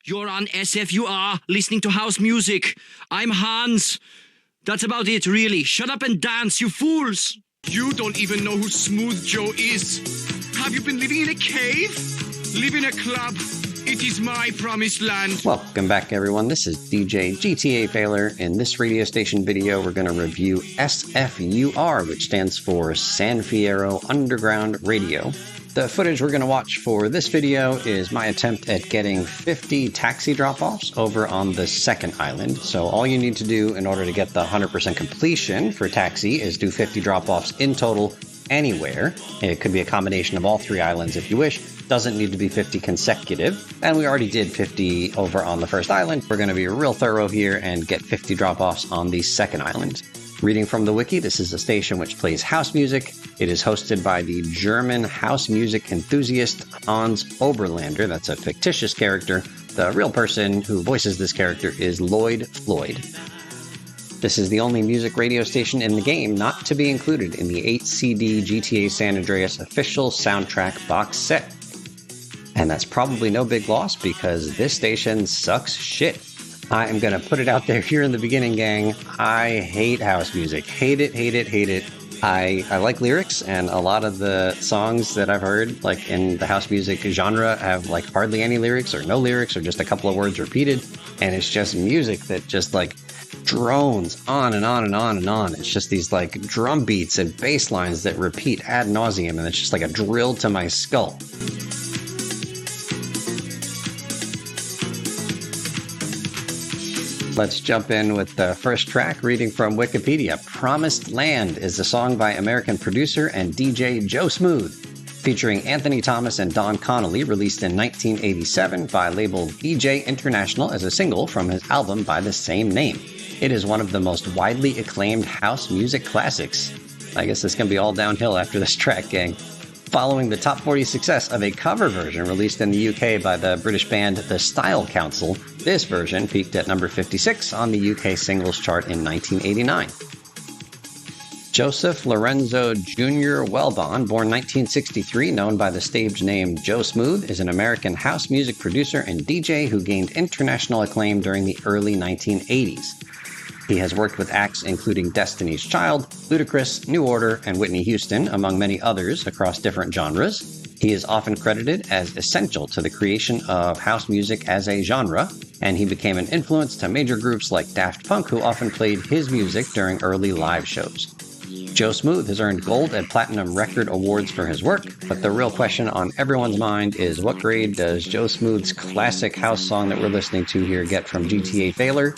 You're on SFUR, listening to house music. I'm Hans. That's about it, really. Shut up and dance, you fools! You don't even know who Smooth Joe is. Have you been living in a cave? Live in a club. It is my promised land. Welcome back, everyone. This is DJ GTA Failure. In this radio station video, we're going to review SFUR, which stands for San Fierro Underground Radio. The footage we're going to watch for this video is my attempt at getting 50 taxi drop-offs over on the second island. So all you need to do in order to get the 100% completion for taxi is do 50 drop-offs in total anywhere. It could be a combination of all three islands if you wish. Doesn't need to be 50 consecutive. And we already did 50 over on the first island. We're going to be real thorough here and get 50 drop-offs on the second island. Reading from the wiki, this is a station which plays house music. It is hosted by the German house music enthusiast Hans Oberlander. That's a fictitious character. The real person who voices this character is Lloyd Floyd. This is the only music radio station in the game not to be included in the 8-CD GTA San Andreas official soundtrack box set. And that's probably no big loss because this station sucks shit. I am going to put it out there here in the beginning, gang. I hate house music. Hate it, hate it, hate it. I like lyrics, and a lot of the songs that I've heard, like in the house music genre, have like hardly any lyrics or no lyrics or just a couple of words repeated. And it's just music that just like drones on and on and on and on. It's just these like drum beats and bass lines that repeat ad nauseum, and it's just like a drill to my skull. Let's jump in with the first track, reading from Wikipedia. Promised Land is a song by American producer and DJ Joe Smooth, featuring Anthony Thomas and Don Connolly, released in 1987 by label DJ International as a single from his album by the same name. It is one of the most widely acclaimed house music classics. I guess it's going to be all downhill after this track, gang. Following the top 40 success of a cover version released in the UK by the British band The Style Council, this version peaked at number 56 on the UK singles chart in 1989. Joseph Lorenzo Jr. Wellbon, born 1963, known by the stage name Joe Smooth, is an American house music producer and DJ who gained international acclaim during the early 1980s. He has worked with acts including Destiny's Child, Ludacris, New Order, and Whitney Houston, among many others across different genres. He is often credited as essential to the creation of house music as a genre, and he became an influence to major groups like Daft Punk, who often played his music during early live shows. Joe Smooth has earned gold and platinum record awards for his work, but the real question on everyone's mind is what grade does Joe Smooth's classic house song that we're listening to here get from GTA Failure?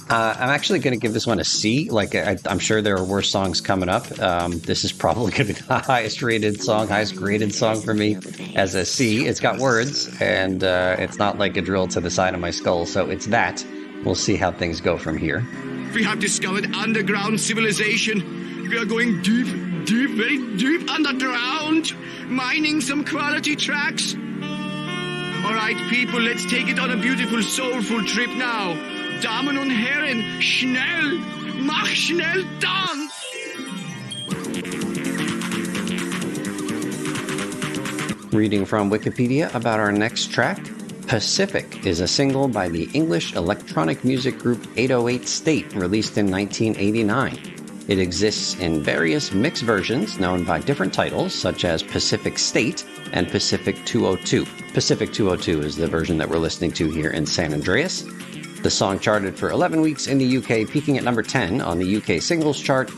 I'm actually going to give this one a C. Like, I'm sure there are worse songs coming up. This is probably going to be the highest rated song, highest graded song for me as a C. It's got words, and it's not like a drill to the side of my skull, so it's that. We'll see how things go from here. We have discovered underground civilization. We are going deep, deep, very deep underground, mining some quality tracks. All right, people, let's take it on a beautiful, soulful trip now. Damen und Herren, schnell, mach schnell Tanz! Reading from Wikipedia about our next track, Pacific is a single by the English electronic music group 808 State, released in 1989. It exists in various mixed versions known by different titles, such as Pacific State and Pacific 202. Pacific 202 is the version that we're listening to here in San Andreas. The song charted for 11 weeks in the UK, peaking at number 10 on the UK singles chart.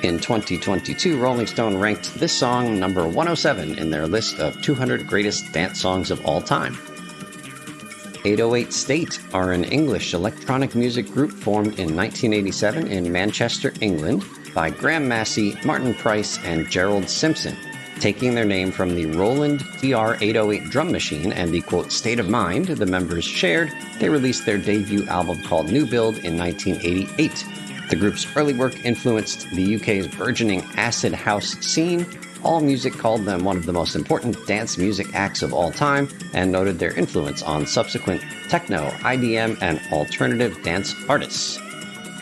In 2022, Rolling Stone ranked this song number 107 in their list of 200 greatest dance songs of all time. 808 State are an English electronic music group formed in 1987 in Manchester, England by Graham Massey, Martin Price, and Gerald Simpson. Taking their name from the Roland TR-808 drum machine and the, quote, state of mind the members shared, they released their debut album called New Build in 1988. The group's early work influenced the UK's burgeoning acid house scene, AllMusic called them one of the most important dance music acts of all time and noted their influence on subsequent techno, IDM, and alternative dance artists.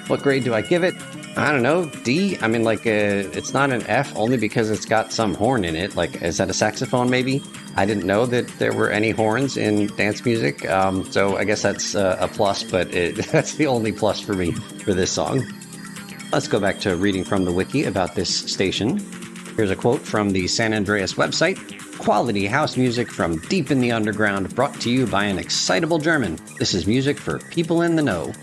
What grade do I give it? I don't know, D? I mean, it's not an F only because it's got some horn in it. Is that a saxophone maybe? I didn't know that there were any horns in dance music, so I guess that's a plus, but that's the only plus for me for this song. Let's go back to reading from the wiki about this station. Here's a quote from the San Andreas website. Quality house music from deep in the underground, brought to you by an excitable German. This is music for people in the know.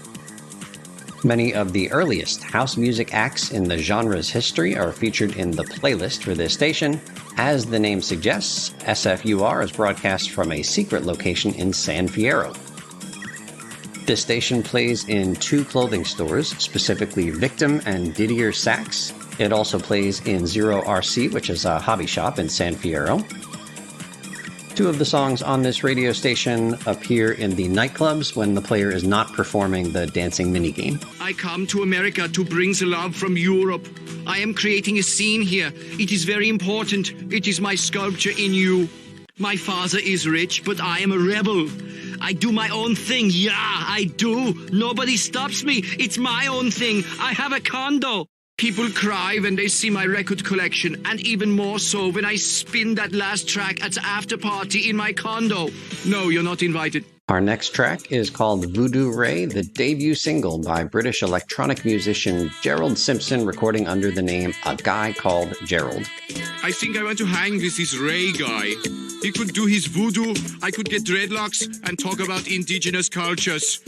Many of the earliest house music acts in the genre's history are featured in the playlist for this station. As the name suggests, SFUR is broadcast from a secret location in San Fierro. This station plays in 2 clothing stores, specifically Victim and Didier Sachs. It also plays in Zero RC, which is a hobby shop in San Fierro. 2 of the songs on this radio station appear in the nightclubs when the player is not performing the dancing minigame. I come to America to bring the love from Europe. I am creating a scene here. It is very important. It is my sculpture in you. My father is rich, but I am a rebel. I do my own thing. Yeah, I do. Nobody stops me. It's my own thing. I have a condo. People cry when they see my record collection, and even more so when I spin that last track at the after party in my condo. No, you're not invited. Our next track is called Voodoo Ray, the debut single by British electronic musician Gerald Simpson, recording under the name A Guy Called Gerald. I think I want to hang with this Ray guy. He could do his voodoo, I could get dreadlocks and talk about indigenous cultures.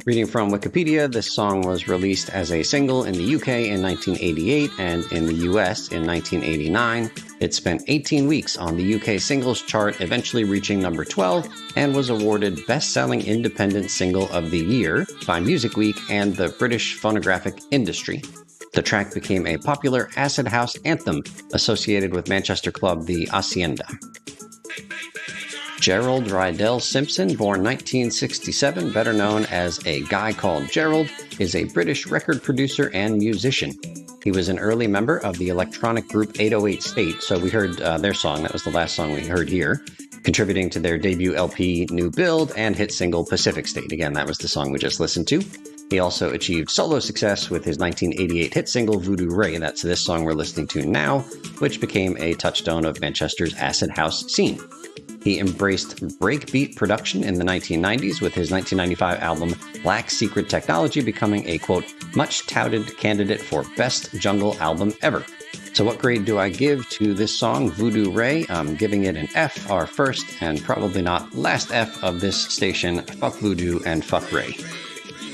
Reading from Wikipedia, this song was released as a single in the UK in 1988 and in the US in 1989. It spent 18 weeks on the UK singles chart, eventually reaching number 12, and was awarded Best-Selling Independent Single of the Year by Music Week and the British Phonographic Industry. The track became a popular acid house anthem associated with Manchester club the Hacienda. Gerald Rydell Simpson, born 1967, better known as A Guy Called Gerald, is a British record producer and musician. He was an early member of the electronic group 808 State, so we heard their song. That was the last song we heard here, contributing to their debut LP New Build and hit single Pacific State. Again, that was the song we just listened to. He also achieved solo success with his 1988 hit single Voodoo Ray. That's this song we're listening to now, which became a touchstone of Manchester's acid house scene. He embraced breakbeat production in the 1990s with his 1995 album Black Secret Technology becoming a, quote, much touted candidate for Best Jungle Album Ever. So what grade do I give to this song, Voodoo Ray? I'm giving it an F, our first and probably not last F of this station. Fuck Voodoo and fuck Ray.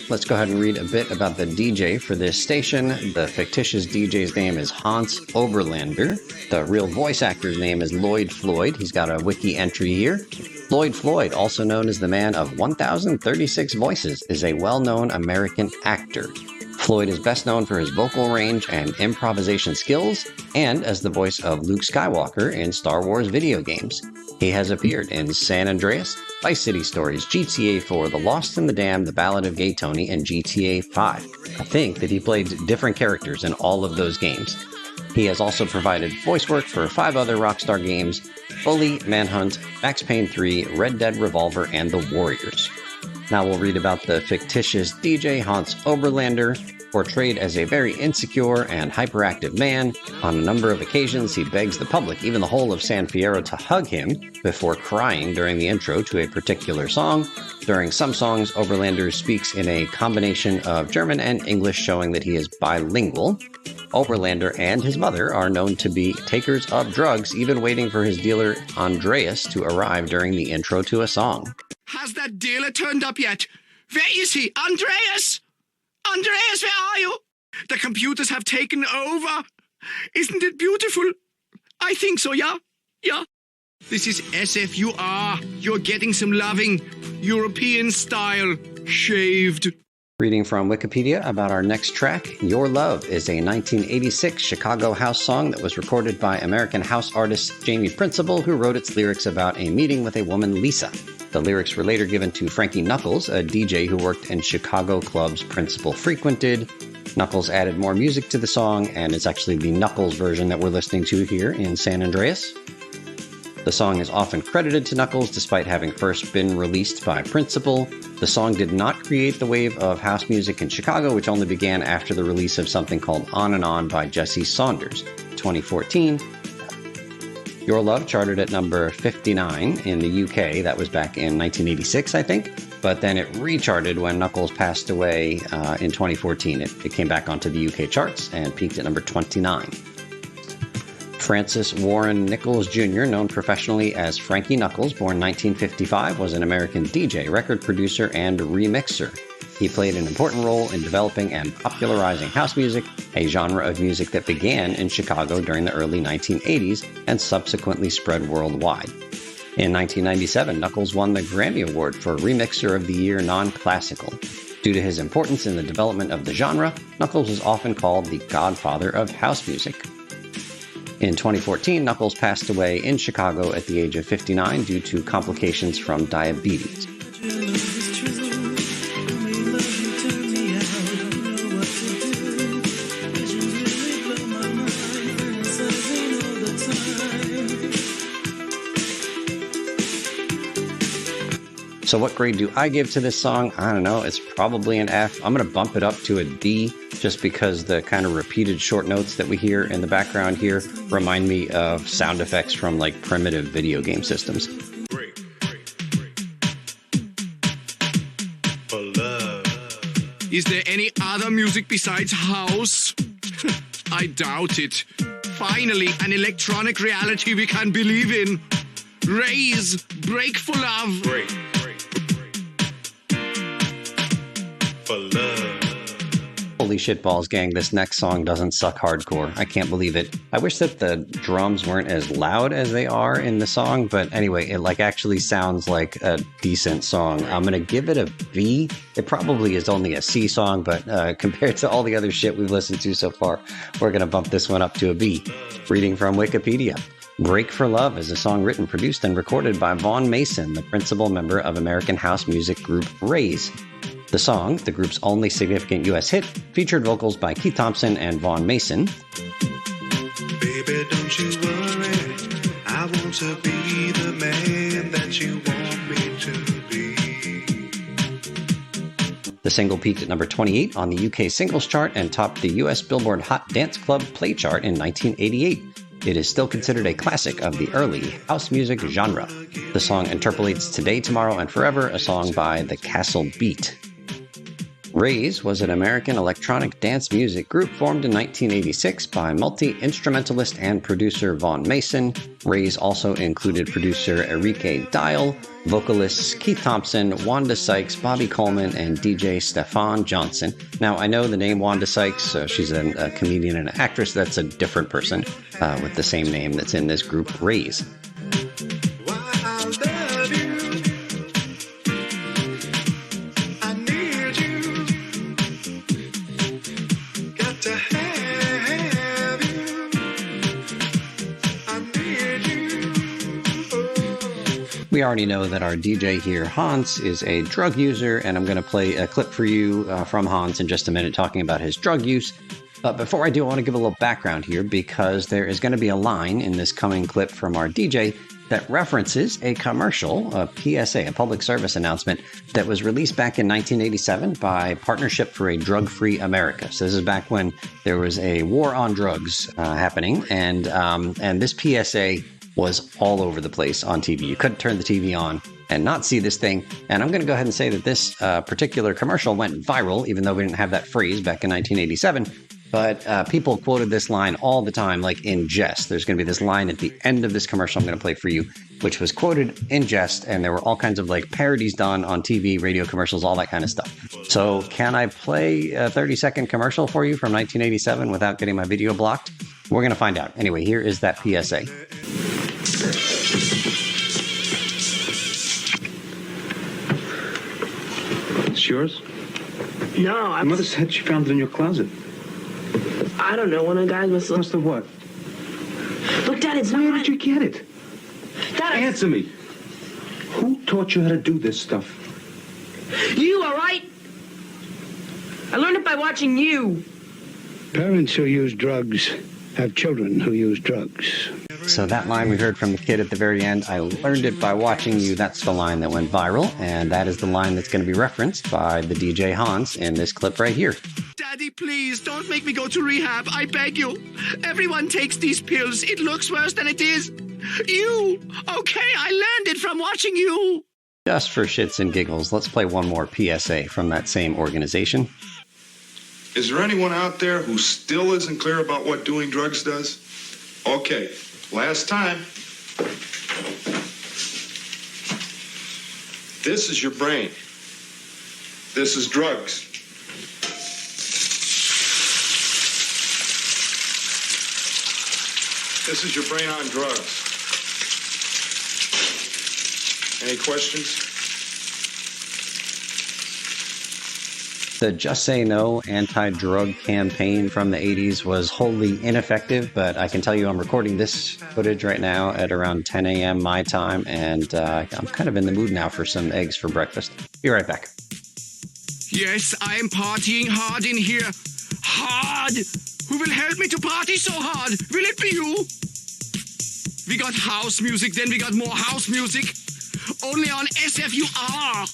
Let's go ahead and read a bit about the DJ for this station. The fictitious DJ's name is Hans Oberlander. The real voice actor's name is Lloyd Floyd. He's got a wiki entry here. Lloyd Floyd, also known as the man of 1,036 voices, is a well-known American actor. Floyd is best known for his vocal range and improvisation skills, and as the voice of Luke Skywalker in Star Wars video games. He has appeared in San Andreas, Vice City Stories, GTA 4, The Lost and the Damned, The Ballad of Gay Tony, and GTA 5. I think that he played different characters in all of those games. He has also provided voice work for 5 other Rockstar games: Bully, Manhunt, Max Payne 3, Red Dead Revolver, and The Warriors. Now we'll read about the fictitious DJ Hans Oberlander. Portrayed as a very insecure and hyperactive man, on a number of occasions he begs the public, even the whole of San Fierro, to hug him before crying during the intro to a particular song. During some songs, Oberlander speaks in a combination of German and English, showing that he is bilingual. Oberlander and his mother are known to be takers of drugs, even waiting for his dealer Andreas to arrive during the intro to a song. Has that dealer turned up yet? Where is he? Andreas! Andreas, where are you? The computers have taken over. Isn't it beautiful? I think so, yeah? Yeah. This is SFUR. You're getting some loving. European style. Shaved. Reading from Wikipedia about our next track, Your Love is a 1986 Chicago house song that was recorded by American house artist Jamie Principle, who wrote its lyrics about a meeting with a woman, Lisa. The lyrics were later given to Frankie Knuckles, a DJ who worked in Chicago clubs Principal frequented. Knuckles added more music to the song, and it's actually the Knuckles version that we're listening to here in San Andreas. The song is often credited to Knuckles, despite having first been released by Principal. The song did not create the wave of house music in Chicago, which only began after the release of something called On and On by Jesse Saunders. 2014, Your Love charted at number 59 in the UK. That was back in 1986, I think. But then it recharted when Knuckles passed away in 2014. It came back onto the UK charts and peaked at number 29. Francis Warren Nichols Jr., known professionally as Frankie Knuckles, born 1955, was an American DJ, record producer, and remixer. He played an important role in developing and popularizing house music, a genre of music that began in Chicago during the early 1980s and subsequently spread worldwide. In 1997, Knuckles won the Grammy Award for Remixer of the Year Non-Classical. Due to his importance in the development of the genre, Knuckles is often called the godfather of house music. In 2014, Knuckles passed away in Chicago at the age of 59 due to complications from diabetes. So what grade do I give to this song? I don't know. It's probably an F. I'm going to bump it up to a D just because the kind of repeated short notes that we hear in the background here remind me of sound effects from like primitive video game systems. Is there any other music besides house? I doubt it. Finally, an electronic reality we can believe in. Raise, break for love. Break for love. Holy shit balls, gang, this next song doesn't suck hardcore. I can't believe it. I wish that the drums weren't as loud as they are in the song, but anyway, it like actually sounds like a decent song. I'm gonna give it a B. It probably is only a C song, but compared to all the other shit we've listened to so far, we're gonna bump this one up to a B. Reading from Wikipedia. Break for Love is a song written, produced, and recorded by Vaughn Mason, the principal member of American house music group Raise. The song, the group's only significant U.S. hit, featured vocals by Keith Thompson and Vaughn Mason. Baby, don't you worry, I want to be the man that you want me to be. The single peaked at number 28 on the UK singles chart and topped the US Billboard Hot Dance Club Play chart in 1988. It is still considered a classic of the early house music genre. The song interpolates Today, Tomorrow, and Forever, a song by The Castle Beat. Raise was an American electronic dance music group formed in 1986 by multi-instrumentalist and producer Vaughn Mason. Raise also included producer Enrique Dial, vocalists Keith Thompson, Wanda Sykes, Bobby Coleman, and DJ Stefan Johnson. Now, I know the name Wanda Sykes. She's a comedian and an actress. That's a different person with the same name that's in this group, Raise. We already know that our DJ here, Hans, is a drug user, and I'm going to play a clip for you from Hans in just a minute talking about his drug use. But before I do, I want to give a little background here because there is going to be a line in this coming clip from our DJ that references a commercial, a PSA, a public service announcement that was released back in 1987 by Partnership for a Drug-Free America. So this is back when there was a war on drugs happening, and this PSA was all over the place on TV. You couldn't turn the TV on and not see this thing. And I'm going to go ahead and say that this particular commercial went viral, even though we didn't have that phrase back in 1987. But people quoted this line all the time, like in jest. There's going to be this line at the end of this commercial I'm going to play for you, which was quoted in jest. And there were all kinds of like parodies done on TV, radio commercials, all that kind of stuff. So can I play a 30-second commercial for you from 1987 without getting my video blocked? We're going to find out. Anyway, here is that PSA. It's yours? No, My mother said she found it in your closet. I don't know. One of the guys must Have what? Look, Dad, it's Where not. did you get it? Dad, Answer me. Who taught you how to do this stuff? You, all right? I learned it by watching you. Parents who use drugs have children who use drugs. So that line we heard from the kid at the very end, I learned it by watching you, that's the line that went viral, and that is the line that's going to be referenced by the DJ Hans in this clip right here. Daddy, please, don't make me go to rehab. I beg you. Everyone takes these pills. It looks worse than it is. You! Okay, I learned it from watching you. Just for shits and giggles, let's play one more PSA from that same organization. Is there anyone out there who still isn't clear about what doing drugs does? Okay, last time. This is your brain. This is drugs. This is your brain on drugs. Any questions? The Just Say No anti-drug campaign from the 80s was wholly ineffective, but I can tell you I'm recording this footage right now at around 10 a.m. my time, and I'm kind of in the mood now for some eggs for breakfast. Be right back. Yes, I am partying hard in here. Hard! Who will help me to party so hard? Will it be you? We got house music, then we got more house music. Only on SFUR.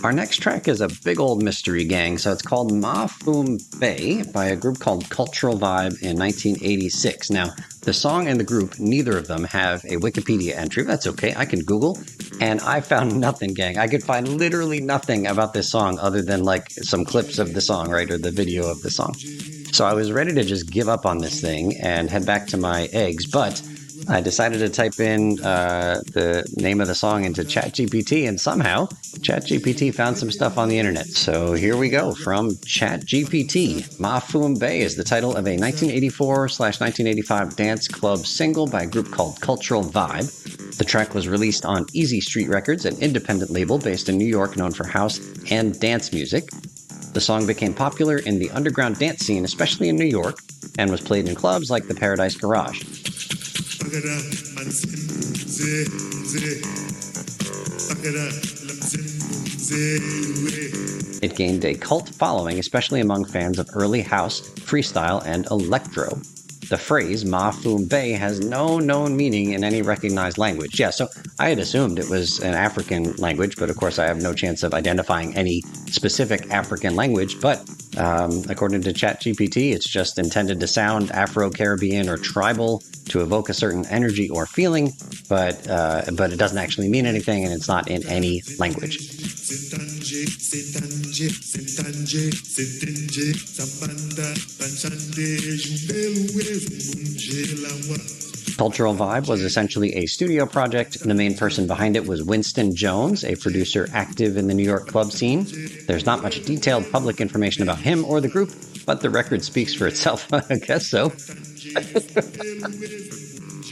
Our next track is a big old mystery, gang, so it's called Ma Foom Bay by a group called Cultural Vibe in 1986. Now, the song and the group, neither of them have a Wikipedia entry. That's okay, I can Google, and I found nothing, gang. I could find literally nothing about this song other than, like, some clips of the song, right, or the video of the song. So I was ready to just give up on this thing and head back to my eggs, but I decided to type in the name of the song into ChatGPT, and somehow ChatGPT found some stuff on the internet. So here we go from ChatGPT. Ma Foom Bay is the title of a 1984/1985 dance club single by a group called Cultural Vibe. The track was released on Easy Street Records, an independent label based in New York known for house and dance music. The song became popular in the underground dance scene, especially in New York, and was played in clubs like the Paradise Garage. It gained a cult following, especially among fans of early house, freestyle, and electro. The phrase Ma Foom Bay has no known meaning in any recognized language. Yeah, so I had assumed it was an African language, but of course I have no chance of identifying any specific African language. But according to ChatGPT, it's just intended to sound Afro-Caribbean or tribal to evoke a certain energy or feeling, but it doesn't actually mean anything, and it's not in any language. Cultural Vibe was essentially a studio project. The main person behind it was Winston Jones, a producer active in the New York club scene. There's not much detailed public information about him or the group, but the record speaks for itself. I guess so.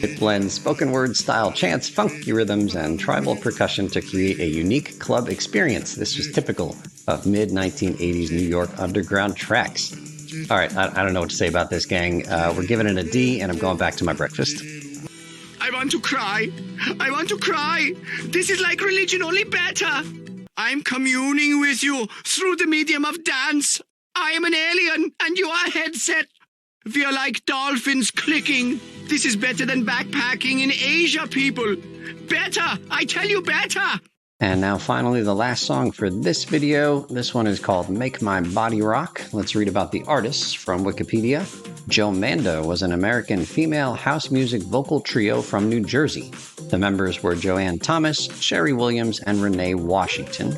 It blends spoken word style chants, funky rhythms, and tribal percussion to create a unique club experience. This was typical of mid-1980s New York underground tracks. All right, I don't know what to say about this, gang. We're giving it a D, and I'm going back to my breakfast. I want to cry. I want to cry. This is like religion, only better. I'm communing with you through the medium of dance. I am an alien, and you are a headset. We are like dolphins clicking. This is better than backpacking in Asia, people. Better! I tell you, better! And now finally the last song for this video. This one is called Make My Body Rock. Let's read about the artists from Wikipedia. Jomanda was an American female house music vocal trio from New Jersey. The members were Joanne Thomas, Sherry Williams, and Renee Washington.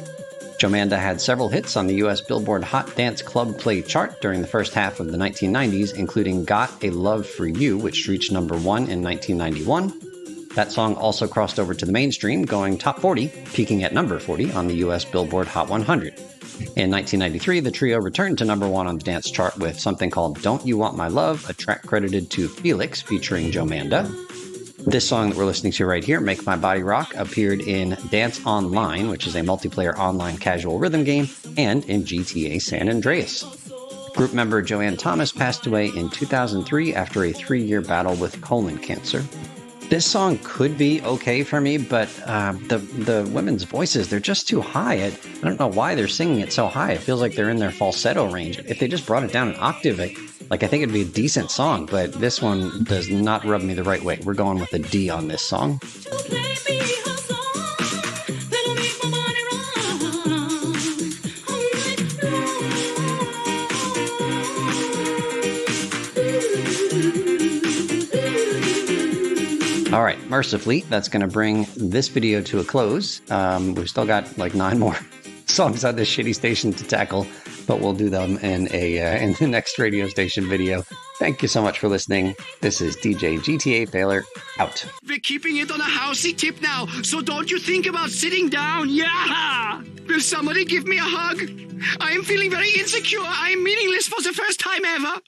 Jomanda had several hits on the U.S. Billboard Hot Dance Club Play chart during the first half of the 1990s, including Got a Love for You, which reached number 1 in 1991. That song also crossed over to the mainstream, going top 40, peaking at number 40 on the U.S. Billboard Hot 100. In 1993, the trio returned to number 1 on the dance chart with something called Don't You Want My Love, a track credited to Felix featuring Jomanda. This song that we're listening to right here, Make My Body Rock, appeared in Dance Online, which is a multiplayer online casual rhythm game, and in GTA San Andreas. Group member Joanne Thomas passed away in 2003 after a 3-year battle with colon cancer. This song could be okay for me, but the women's voices, they're just too high. I don't know why they're singing it so high. It feels like they're in their falsetto range. If they just brought it down an octave, I think it'd be a decent song, but this one does not rub me the right way. We're going with a D on this song. All right, mercifully, that's going to bring this video to a close. We've still got like 9 more songs on this shitty station to tackle, but we'll do them in the next radio station video. Thank you so much for listening. This is DJ GTA Failure out. We're keeping it on a housey tip now, so don't you think about sitting down. Yeah! Will somebody give me a hug? I am feeling very insecure. I am meaningless for the first time ever.